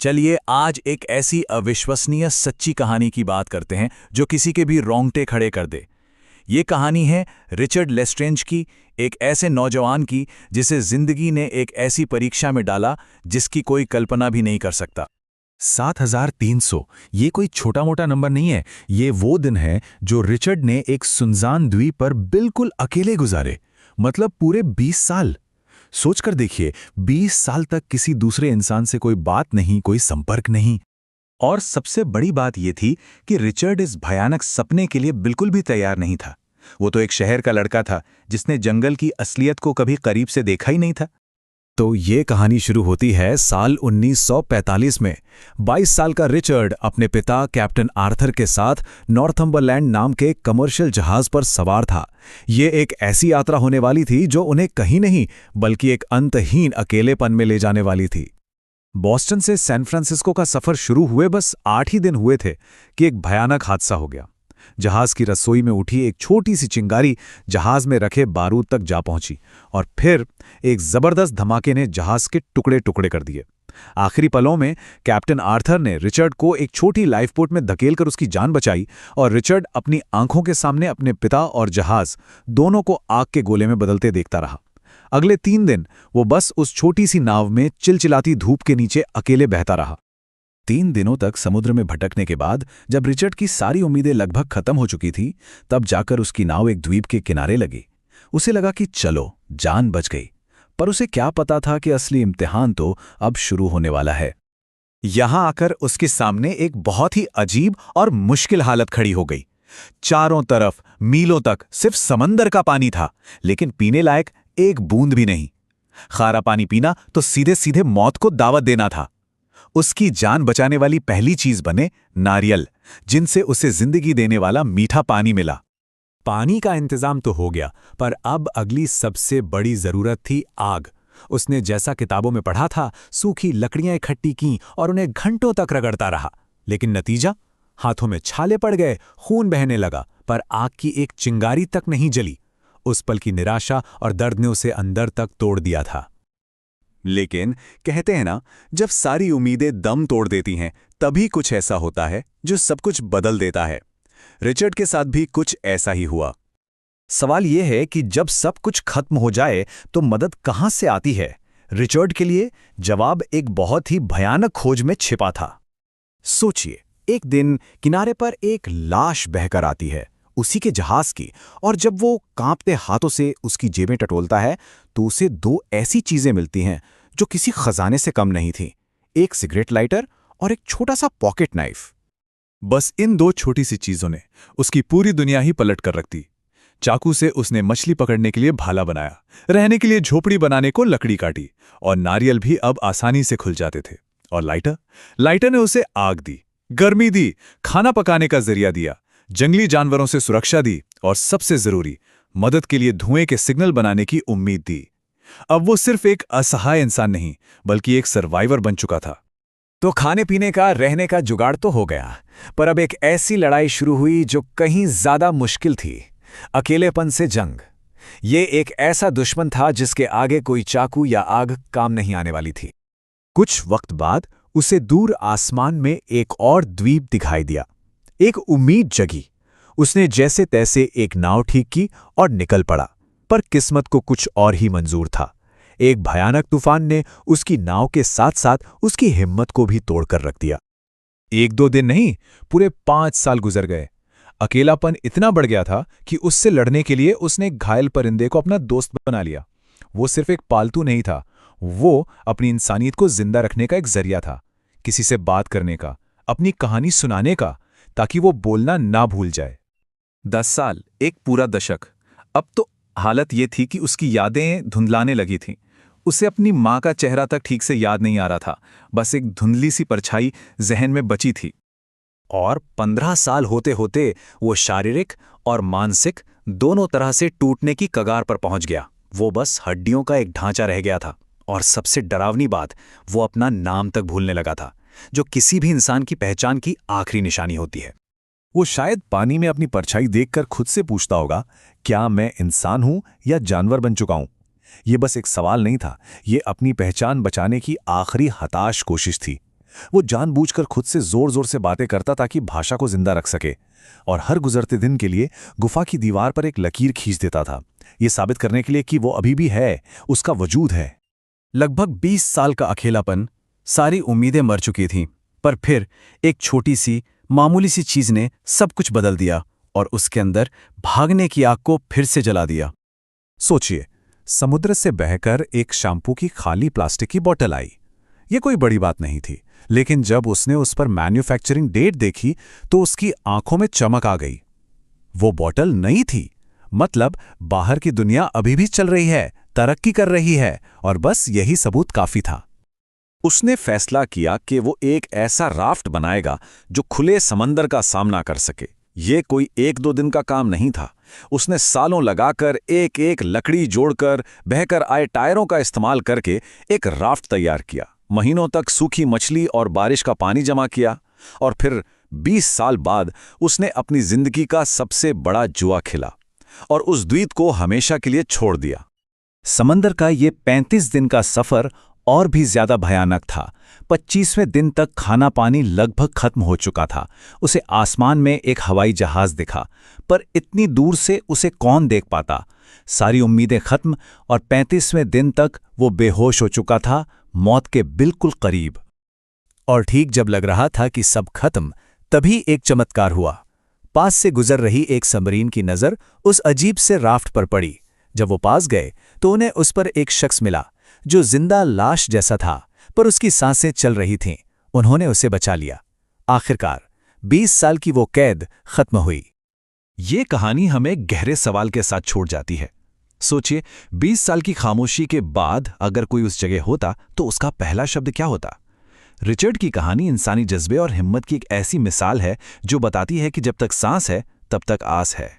चलिए आज एक ऐसी अविश्वसनीय सच्ची कहानी की बात करते हैं जो किसी के भी रोंगटे खड़े कर दे। ये कहानी है रिचर्ड लेस्ट्रेंज की, एक ऐसे नौजवान की जिसे जिंदगी ने एक ऐसी परीक्षा में डाला जिसकी कोई कल्पना भी नहीं कर सकता। 7300 ये कोई छोटा मोटा नंबर नहीं है। ये वो दिन है जो रिचर्ड ने एक सुनसान द्वीप पर बिल्कुल अकेले गुजारे, मतलब पूरे 20 साल। सोचकर देखिए, 20 साल तक किसी दूसरे इंसान से कोई बात नहीं, कोई संपर्क नहीं। और सबसे बड़ी बात यह थी कि रिचर्ड इस भयानक सपने के लिए बिल्कुल भी तैयार नहीं था। वो तो एक शहर का लड़का था जिसने जंगल की असलियत को कभी करीब से देखा ही नहीं था। तो ये कहानी शुरू होती है साल 1945 में। 22 साल का रिचर्ड अपने पिता कैप्टन आर्थर के साथ नॉर्थम्बरलैंड नाम के कमर्शियल जहाज पर सवार था। ये एक ऐसी यात्रा होने वाली थी जो उन्हें कहीं नहीं बल्कि एक अंतहीन अकेलेपन में ले जाने वाली थी। बॉस्टन से सैन फ्रांसिस्को का सफर शुरू हुए बस 8 ही दिन हुए थे कि एक भयानक हादसा हो गया। जहाज की रसोई में उठी एक छोटी सी चिंगारी जहाज में रखे बारूद तक जा पहुंची और फिर एक जबरदस्त धमाके ने जहाज के टुकड़े टुकड़े कर दिए। आखिरी पलों में कैप्टन आर्थर ने रिचर्ड को एक छोटी लाइफबोट में धकेलकर उसकी जान बचाई और रिचर्ड अपनी आंखों के सामने अपने पिता और जहाज दोनों को आग के गोले में बदलते देखता रहा। अगले 3 दिन वो बस उस छोटी सी नाव में चिलचिलाती धूप के नीचे अकेले बहता रहा। 3 दिनों तक समुद्र में भटकने के बाद जब रिचर्ड की सारी उम्मीदें लगभग खत्म हो चुकी थी, तब जाकर उसकी नाव एक द्वीप के किनारे लगी। उसे लगा कि चलो, जान बच गई। पर उसे क्या पता था कि असली इम्तिहान तो अब शुरू होने वाला है। यहां आकर उसके सामने एक बहुत ही अजीब और मुश्किल हालत खड़ी हो गई। चारों तरफ मीलों तक सिर्फ समंदर का पानी था, लेकिन पीने लायक एक बूंद भी नहीं। खारा पानी पीना तो सीधे सीधे मौत को दावत देना था। उसकी जान बचाने वाली पहली चीज बने नारियल, जिनसे उसे जिंदगी देने वाला मीठा पानी मिला। पानी का इंतजाम तो हो गया, पर अब अगली सबसे बड़ी जरूरत थी आग। उसने जैसा किताबों में पढ़ा था, सूखी लकड़ियां इकट्ठी की और उन्हें घंटों तक रगड़ता रहा, लेकिन नतीजा? हाथों में छाले पड़ गए, खून बहने लगा, पर आग की एक चिंगारी तक नहीं जली। उस पल की निराशा और दर्द ने उसे अंदर तक तोड़ दिया था। लेकिन कहते हैं ना, जब सारी उम्मीदें दम तोड़ देती हैं, तभी कुछ ऐसा होता है जो सब कुछ बदल देता है। रिचर्ड के साथ भी कुछ ऐसा ही हुआ। सवाल यह है कि जब सब कुछ खत्म हो जाए तो मदद कहां से आती है? रिचर्ड के लिए जवाब एक बहुत ही भयानक खोज में छिपा था। सोचिए, एक दिन किनारे पर एक लाश बहकर आती है, उसी के जहाज की, और जब वो कांपते हाथों से उसकी जेबें टटोलता है तो उसे 2 ऐसी चीजें मिलती हैं जो किसी खजाने से कम नहीं थी। एक सिगरेट लाइटर और एक छोटा सा पॉकेट नाइफ। बस इन 2 छोटी सी चीजों ने उसकी पूरी दुनिया ही पलट कर रख दी। चाकू से उसने मछली पकड़ने के लिए भाला बनाया, रहने के लिए झोपड़ी बनाने को लकड़ी काटी, और नारियल भी अब आसानी से खुल जाते थे। और लाइटर ने उसे आग दी, गर्मी दी, खाना पकाने का जरिया दिया, जंगली जानवरों से सुरक्षा दी, और सबसे जरूरी, मदद के लिए धुएं के सिग्नल बनाने की उम्मीद दी। अब वो सिर्फ एक असहाय इंसान नहीं, बल्कि एक सर्वाइवर बन चुका था। तो खाने पीने का, रहने का जुगाड़ तो हो गया, पर अब एक ऐसी लड़ाई शुरू हुई जो कहीं ज्यादा मुश्किल थी। अकेलेपन से जंग। ये एक ऐसा दुश्मन था जिसके आगे कोई चाकू या आग काम नहीं आने वाली थी। कुछ वक्त बाद उसे दूर आसमान में एक और द्वीप दिखाई दिया। एक उम्मीद जगी। उसने जैसे तैसे एक नाव ठीक की और निकल पड़ा, पर किस्मत को कुछ और ही मंजूर था। एक भयानक तूफान ने उसकी नाव के साथ साथ उसकी हिम्मत को भी तोड़कर रख दिया। 1-2 दिन नहीं, पूरे 5 साल गुजर गए। अकेलापन इतना बढ़ गया था कि उससे लड़ने के लिए उसने एक घायल परिंदे को अपना दोस्त बना लिया। वो सिर्फ एक पालतू नहीं था, वो अपनी इंसानियत को जिंदा रखने का एक जरिया था, किसी से बात करने का, अपनी कहानी सुनाने का, ताकि वो बोलना ना भूल जाए। 10 साल, एक पूरा दशक। अब तो हालत ये थी कि उसकी यादें धुंधलाने लगी थीं। उसे अपनी माँ का चेहरा तक ठीक से याद नहीं आ रहा था, बस एक धुंधली सी परछाई जहन में बची थी। और 15 साल होते होते वो शारीरिक और मानसिक दोनों तरह से टूटने की कगार पर पहुंच गया। वो बस हड्डियों का एक ढांचा रह गया था, और सबसे डरावनी बात, वो अपना नाम तक भूलने लगा था, जो किसी भी इंसान की पहचान की आखिरी निशानी होती है। वो शायद पानी में अपनी परछाई देखकर खुद से पूछता होगा, क्या मैं इंसान हूं या जानवर बन चुका हूं? ये बस एक सवाल नहीं था, ये अपनी पहचान बचाने की आखिरी हताश कोशिश थी। वो जानबूझकर खुद से जोर जोर से बातें करता ताकि भाषा को जिंदा रख सके, और हर गुजरते दिन के लिए गुफा की दीवार पर एक लकीर खींच देता था, ये साबित करने के लिए कि वो अभी भी है, उसका वजूद है। लगभग 20 साल का अकेलापन, सारी उम्मीदें मर चुकी थीं, पर फिर एक छोटी सी मामूली सी चीज ने सब कुछ बदल दिया और उसके अंदर भागने की आग को फिर से जला दिया। सोचिए, समुद्र से बहकर एक शैम्पू की खाली प्लास्टिक की बोतल आई। ये कोई बड़ी बात नहीं थी, लेकिन जब उसने उस पर मैन्युफैक्चरिंग डेट देखी तो उसकी आंखों में चमक आ गई। वो बोतल नई थी, मतलब बाहर की दुनिया अभी भी चल रही है, तरक्की कर रही है, और बस यही सबूत काफी था। उसने फैसला किया कि वो एक ऐसा राफ्ट बनाएगा जो खुले समंदर का सामना कर सके। ये कोई 1-2 दिन का काम नहीं था। उसने सालों लगाकर एक एक लकड़ी जोड़कर बहकर आए टायरों का इस्तेमाल करके एक राफ्ट तैयार किया। महीनों तक सूखी मछली और बारिश का पानी जमा किया, और फिर 20 साल बाद उसने अपनी जिंदगी का सबसे बड़ा जुआ खेला और उस द्वीप को हमेशा के लिए छोड़ दिया। समंदर का ये 35 दिन का सफर और भी ज्यादा भयानक था। 25वें दिन तक खाना पानी लगभग खत्म हो चुका था। उसे आसमान में एक हवाई जहाज दिखा, पर इतनी दूर से उसे कौन देख पाता। सारी उम्मीदें खत्म, और 35वें दिन तक वो बेहोश हो चुका था, मौत के बिल्कुल करीब। और ठीक जब लग रहा था कि सब खत्म, तभी एक चमत्कार हुआ। पास से गुजर रही एक सबमरीन की नज़र उस अजीब से राफ्ट पर पड़ी। जब वो पास गए तो उन्हें उस पर एक शख्स मिला जो जिंदा लाश जैसा था, पर उसकी सांसें चल रही थीं। उन्होंने उसे बचा लिया। आखिरकार 20 साल की वो कैद खत्म हुई। ये कहानी हमें गहरे सवाल के साथ छोड़ जाती है। सोचिए, 20 साल की खामोशी के बाद अगर कोई उस जगह होता तो उसका पहला शब्द क्या होता? रिचर्ड की कहानी इंसानी जज्बे और हिम्मत की एक ऐसी मिसाल है जो बताती है कि जब तक सांस है तब तक आस है।